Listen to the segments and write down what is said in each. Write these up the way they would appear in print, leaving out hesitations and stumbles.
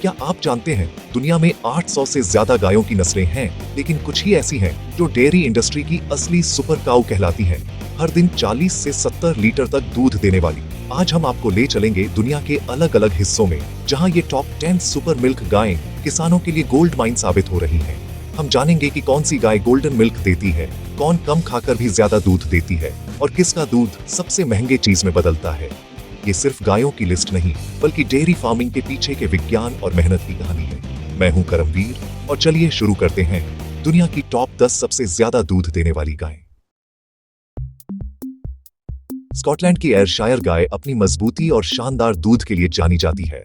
क्या आप जानते हैं दुनिया में 800 से ज्यादा गायों की नस्लें हैं, लेकिन कुछ ही ऐसी हैं जो डेयरी इंडस्ट्री की असली सुपर काऊ कहलाती हैं। हर दिन 40 से 70 लीटर तक दूध देने वाली। आज हम आपको ले चलेंगे दुनिया के अलग अलग हिस्सों में, जहां ये टॉप 10 सुपर मिल्क गायें किसानों के लिए गोल्ड माइन साबित हो रही हैं। हम जानेंगे कि कौन सी गाय गोल्डन मिल्क देती है, कौन कम खाकर भी ज्यादा दूध देती है और किसका दूध सबसे महंगे चीज में बदलता है। ये सिर्फ गायों की लिस्ट नहीं, बल्कि डेयरी फार्मिंग के पीछे के विज्ञान और मेहनत की कहानी है। मैं हूं करमवीर और चलिए शुरू करते हैं दुनिया की टॉप 10 सबसे ज्यादा दूध देने वाली गायें। स्कॉटलैंड की एयरशायर गाय अपनी मजबूती और शानदार दूध के लिए जानी जाती है।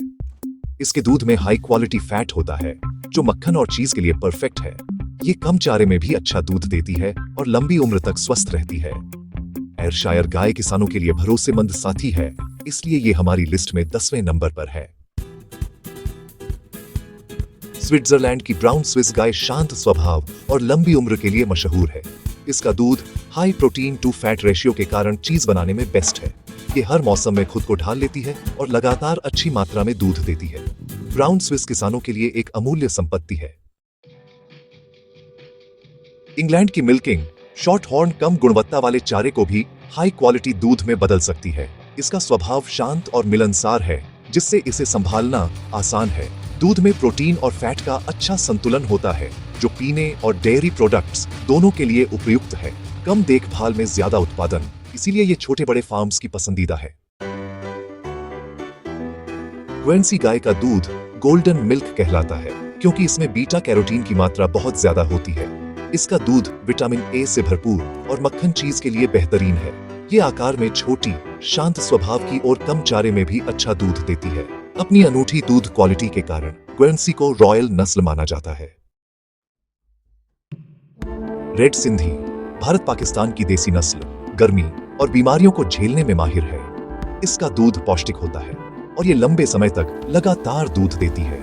इसके दूध में हाई क्वालिटी फैट होता है, जो मक्खन और चीज के लिए परफेक्ट है। ये कम चारे में भी अच्छा दूध देती है और लंबी उम्र तक स्वस्थ रहती है। एयरशायर गाय किसानों के लिए भरोसेमंद साथी है, इसलिए ये हमारी लिस्ट में 10वें नंबर पर है। स्विट्जरलैंड की ब्राउन स्विस गाय शांत स्वभाव और लंबी उम्र के लिए मशहूर है। इसका दूध high protein to fat ratio के कारण चीज बनाने में बेस्ट है। ये हर मौसम में खुद को ढाल लेती है और लगातार अच्छी मात्रा में दूध देती है। ब्राउन स्विस किसानों के लिए एक अमूल्य संपत्ति है। इंग्लैंड की मिल्किंग शॉर्ट हॉर्न कम गुणवत्ता वाले चारे को भी हाई क्वालिटी दूध में बदल सकती है। इसका स्वभाव शांत और मिलनसार है, जिससे इसे संभालना आसान है। दूध में प्रोटीन और फैट का अच्छा संतुलन होता है, जो पीने और डेयरी प्रोडक्ट्स दोनों के लिए उपयुक्त है। कम देखभाल में ज्यादा उत्पादन, इसीलिए ये छोटे बड़े फार्म्स की पसंदीदा है। ग्वेंसी गाय का दूध गोल्डन मिल्क कहलाता है, क्योंकि इसमें बीटा कैरोटीन की मात्रा बहुत ज्यादा होती है। इसका दूध विटामिन ए से भरपूर और मक्खन चीज के लिए बेहतरीन है। ये आकार में छोटी, शांत स्वभाव की और कम चारे में भी अच्छा दूध देती है। अपनी अनूठी दूध क्वालिटी के कारण ग्वेंसी को रॉयल नस्ल माना जाता है। रेड सिंधी भारत पाकिस्तान की देसी नस्ल गर्मी और बीमारियों को झेलने में माहिर है। इसका दूध पौष्टिक होता है और ये लंबे समय तक लगातार दूध देती है।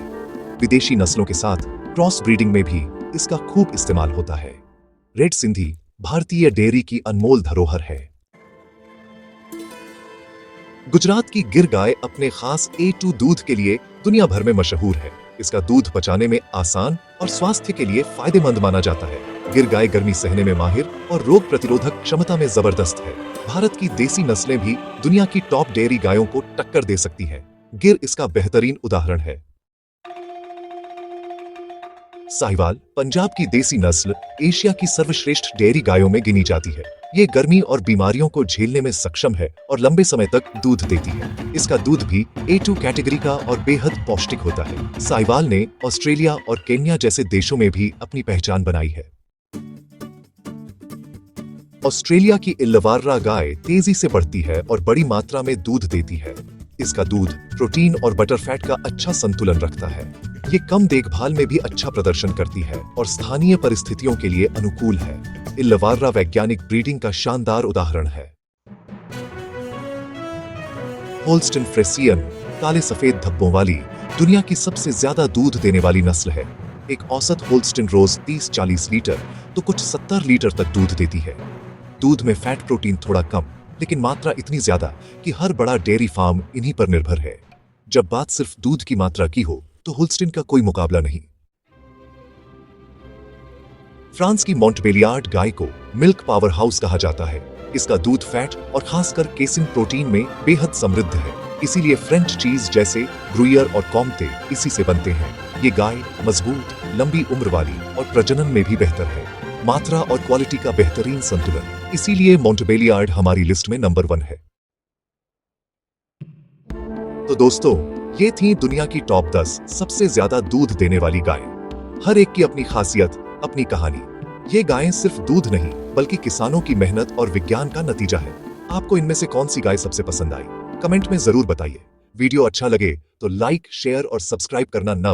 विदेशी नस्लों के साथ क्रॉस ब्रीडिंग में भी इसका खूब इस्तेमाल होता है। रेड सिंधी भारतीय डेयरी की अनमोल धरोहर है। गुजरात की गिर गाय अपने खास A2 दूध के लिए दुनिया भर में मशहूर है। इसका दूध पचाने में आसान और स्वास्थ्य के लिए फायदेमंद माना जाता है। गिर गाय गर्मी सहने में माहिर और रोग प्रतिरोधक क्षमता में जबरदस्त है। भारत की देसी नस्लें भी दुनिया की टॉप डेयरी गायों को टक्कर दे सकती हैं। गिर इसका बेहतरीन उदाहरण है। साहिवाल पंजाब की देसी नस्ल एशिया की सर्वश्रेष्ठ डेयरी गायों में गिनी जाती है। ये गर्मी और बीमारियों को झेलने में सक्षम है और लंबे समय तक दूध देती है। इसका दूध भी A2 कैटेगरी का और बेहद पौष्टिक होता है। साहिवाल ने ऑस्ट्रेलिया और केन्या जैसे देशों में भी अपनी पहचान बनाई है। ऑस्ट्रेलिया की इल्लवार्रा गाय तेजी से बढ़ती है और बड़ी मात्रा में दूध देती है। इसका दूध प्रोटीन और बटर फैट का अच्छा संतुलन रखता है। ये कम देखभाल में भी अच्छा प्रदर्शन करती है और स्थानीय परिस्थितियों के लिए अनुकूल है। इल्लवार्रा वैज्ञानिक ब्रीडिंग का शानदार उदाहरण है। होल्स्टिन फ्रेसियन काले सफेद धब्बों वाली दुनिया की सबसे ज्यादा दूध देने वाली नस्ल है। एक औसत होल्स्टिन रोज 30-40 लीटर तो कुछ 70 लीटर तक दूध देती है। दूध में फैट प्रोटीन थोड़ा कम, लेकिन मात्रा इतनी ज्यादा कि हर बड़ा डेयरी फार्म इन्हीं पर निर्भर है। जब बात सिर्फ दूध की मात्रा की हो तो होल्स्टिन का कोई मुकाबला नहीं। फ्रांस की मॉन्टबेलियार्ड गाय को मिल्क पावर हाउस कहा जाता है। इसका दूध फैट और खासकर केसिन प्रोटीन में बेहद समृद्ध है, इसीलिए फ्रेंच चीज जैसे ग्रुयर और कॉम्ते इसी से बनते हैं। ये गाय मजबूत, लंबी उम्र वाली और प्रजनन में भी बेहतर है। मात्रा और क्वालिटी का बेहतरीन संतुलन, इसीलिए मॉन्टबेलियार्ड हमारी लिस्ट में नंबर 1 है। तो दोस्तों, ये थी दुनिया की टॉप 10 सबसे ज्यादा दूध देने वाली गायें। हर एक की अपनी खासियत, अपनी कहानी। ये गायें सिर्फ दूध नहीं, बल्कि किसानों की मेहनत और विज्ञान का नतीजा है। आपको इनमें से कौन सी गाय सबसे पसंद आई? कमेंट में जरूर बताइए। वीडियो अच्छा लगे तो लाइक, शेयर और सब्सक्राइब करना न